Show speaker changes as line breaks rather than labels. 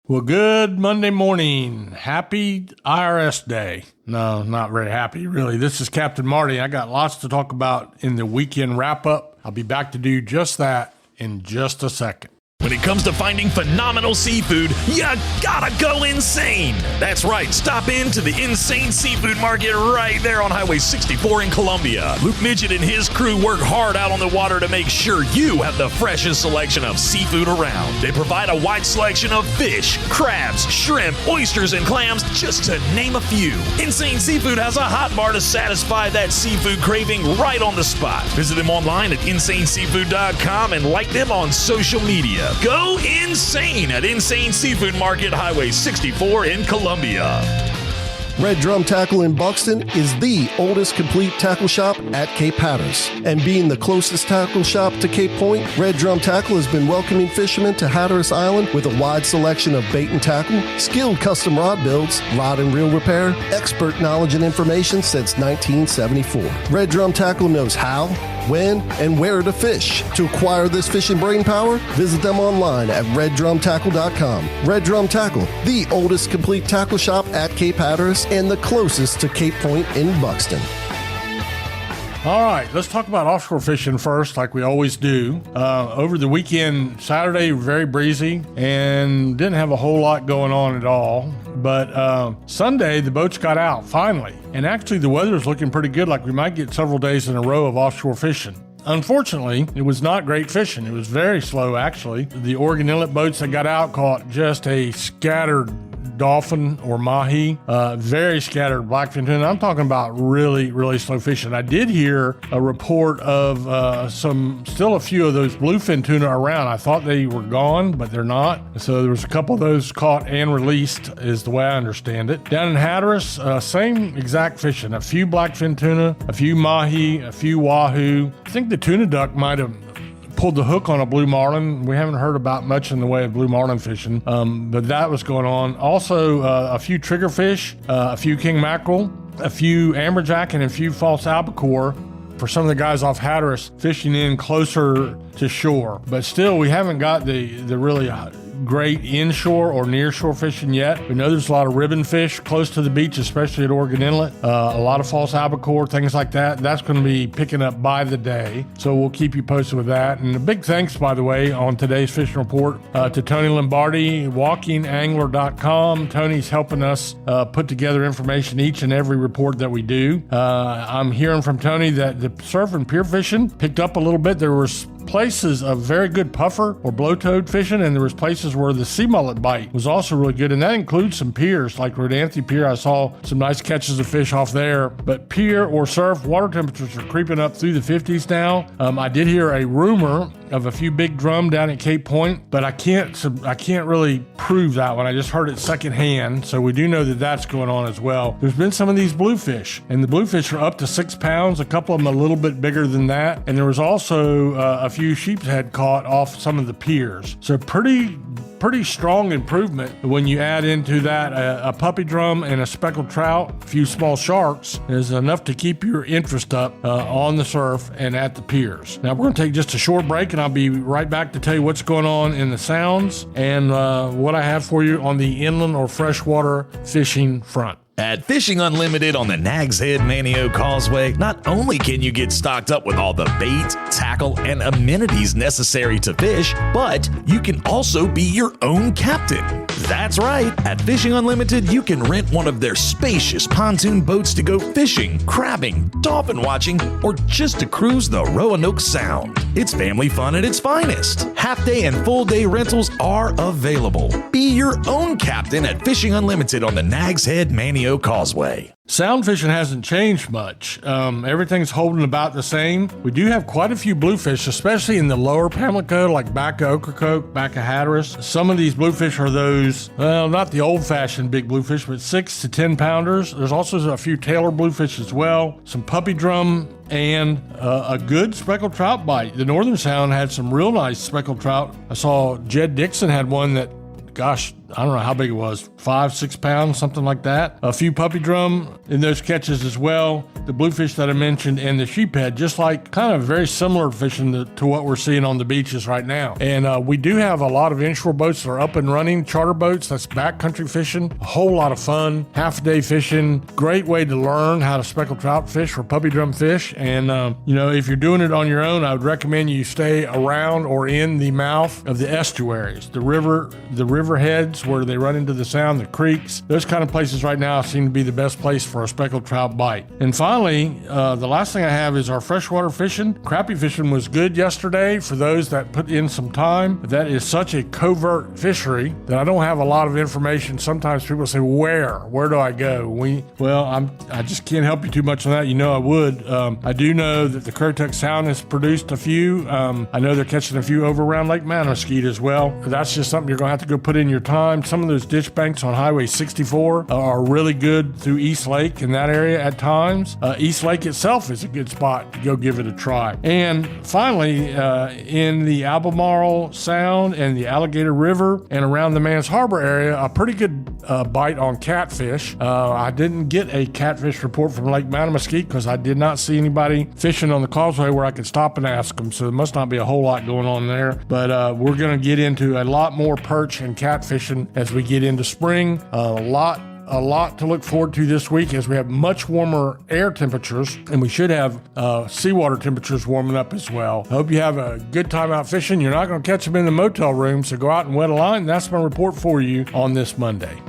Well, good Monday morning. Happy IRS Day. No, not very happy, really. This is Captain Marty. I got lots to talk about in the weekend wrap-up. I'll be back to do just that in just a second.
When it comes to finding phenomenal seafood, you gotta go insane. That's right, stop into the Insane Seafood Market right there on Highway 64 in Columbia. Luke Midget and his crew work hard out on the water to make sure you have the freshest selection of seafood around. They provide a wide selection of fish, crabs, shrimp, oysters, and clams, just to name a few. Insane Seafood has a hot bar to satisfy that seafood craving right on the spot. Visit them online at insaneseafood.com and like them on social media. Go insane at Insane Seafood Market, Highway 64 in Columbia.
Red Drum Tackle in Buxton is the oldest complete tackle shop at Cape Hatteras. And being the closest tackle shop to Cape Point, Red Drum Tackle has been welcoming fishermen to Hatteras Island with a wide selection of bait and tackle, skilled custom rod builds, rod and reel repair, expert knowledge and information since 1974. Red Drum Tackle knows how, when, and where to fish. To acquire this fishing brain power, visit them online at reddrumtackle.com. Red Drum Tackle, the oldest complete tackle shop at Cape Hatteras and the closest to Cape Point in Buxton.
All right, let's talk about offshore fishing first, like we always do. Over the weekend, Saturday, very breezy, and didn't have a whole lot going on at all. But Sunday, the boats got out, finally. And actually, the weather's looking pretty good, like we might get several days in a row of offshore fishing. Unfortunately, it was not great fishing. It was very slow, actually. The Oregon Inlet boats that got out caught just a scattered dolphin or mahi, very scattered blackfin tuna. I'm talking about really, really slow fishing. I did hear a report of still a few of those bluefin tuna around. I thought they were gone, but they're not. So there was a couple of those caught and released, is the way I understand it. Down in Hatteras, same exact fishing. A few blackfin tuna, a few mahi, a few wahoo. I think the tuna duck might have pulled the hook on a blue marlin. We haven't heard about much in the way of blue marlin fishing, but that was going on. Also, a few triggerfish, a few king mackerel, a few amberjack, and a few false albacore for some of the guys off Hatteras fishing in closer to shore. But still, we haven't got the really great inshore or nearshore fishing yet. We know there's a lot of ribbon fish close to the beach, especially at Oregon Inlet. A lot of false albacore, things like that. That's going to be picking up by the day. So we'll keep you posted with that. And a big thanks, by the way, on today's fishing report to Tony Lombardi, walkingangler.com. Tony's helping us put together information each and every report that we do. I'm hearing from Tony that the surf and pier fishing picked up a little bit. There was places of very good puffer or blow-toed fishing, and there was places where the sea mullet bite was also really good, and that includes some piers like Rodanthe Pier. I saw some nice catches of fish off there. But pier or surf, water temperatures are creeping up through the 50s now. I did hear a rumor of a few big drum down at Cape Point, but I can't really prove that one. I just heard it secondhand, so we do know that that's going on as well. There's been some of these bluefish, and the bluefish are up to 6 pounds, a couple of them a little bit bigger than that, and there was also a few sheep's head caught off some of the piers. So pretty strong improvement when you add into that a puppy drum and a speckled trout, a few small sharks is enough to keep your interest up on the surf and at the piers. Now we're going to take just a short break, and I'll be right back to tell you what's going on in the sounds and what I have for you on the inland or freshwater fishing front.
At Fishing Unlimited on the Nags Head Manio Causeway, not only can you get stocked up with all the bait, tackle, and amenities necessary to fish, but you can also be your own captain. That's right. At Fishing Unlimited, you can rent one of their spacious pontoon boats to go fishing, crabbing, dolphin watching, or just to cruise the Roanoke Sound. It's family fun at its finest. Half-day and full-day rentals are available. Be your own captain at Fishing Unlimited on the Nags Head Manio Causeway.
Sound fishing hasn't changed much. Everything's holding about the same. We do have quite a few bluefish, especially in the lower Pamlico, like back of Ocracoke, back of Hatteras. Some of these bluefish are those, well, not the old-fashioned big bluefish, but 6 to 10 pounders. There's also a few Taylor bluefish as well, some puppy drum, and a good speckled trout bite. The Northern Sound had some real nice speckled trout. I saw Jed Dixon had one that, gosh, I don't know how big it was, 5-6 pounds, something like that. A few puppy drum in those catches as well. The bluefish that I mentioned and the sheephead, just like kind of very similar fishing to what we're seeing on the beaches right now. And we do have a lot of inshore boats that are up and running, charter boats, that's backcountry fishing. A whole lot of fun, half a day fishing. Great way to learn how to speckled trout fish for puppy drum fish. And, if you're doing it on your own, I would recommend you stay around or in the mouth of the estuaries, the river heads where they run into the sound, the creeks. Those kind of places right now seem to be the best place for a speckled trout bite. And finally, the last thing I have is our freshwater fishing. Crappie fishing was good yesterday for those that put in some time. But that is such a covert fishery that I don't have a lot of information. Sometimes people say, where do I go? I just can't help you too much on that. I would. I do know that the Currituck Sound has produced a few. I know they're catching a few over around Lake Manasquite as well. That's just something you're going to have to go put in your time. Some of those ditch banks on Highway 64 are really good through East Lake in that area at times. East Lake itself is a good spot to go give it a try. And finally, in the Albemarle Sound and the Alligator River and around the Mans Harbor area, a pretty good bite on catfish. I didn't get a catfish report from Lake Manasquite because I did not see anybody fishing on the causeway where I could stop and ask them, so there must not be a whole lot going on there. But we're going to get into a lot more perch and catfishing as we get into spring. A lot to look forward to this week as we have much warmer air temperatures, and we should have seawater temperatures warming up as well. I hope you have a good time out fishing. You're not going to catch them in the motel room, so go out and wet a line. That's my report for you on this Monday.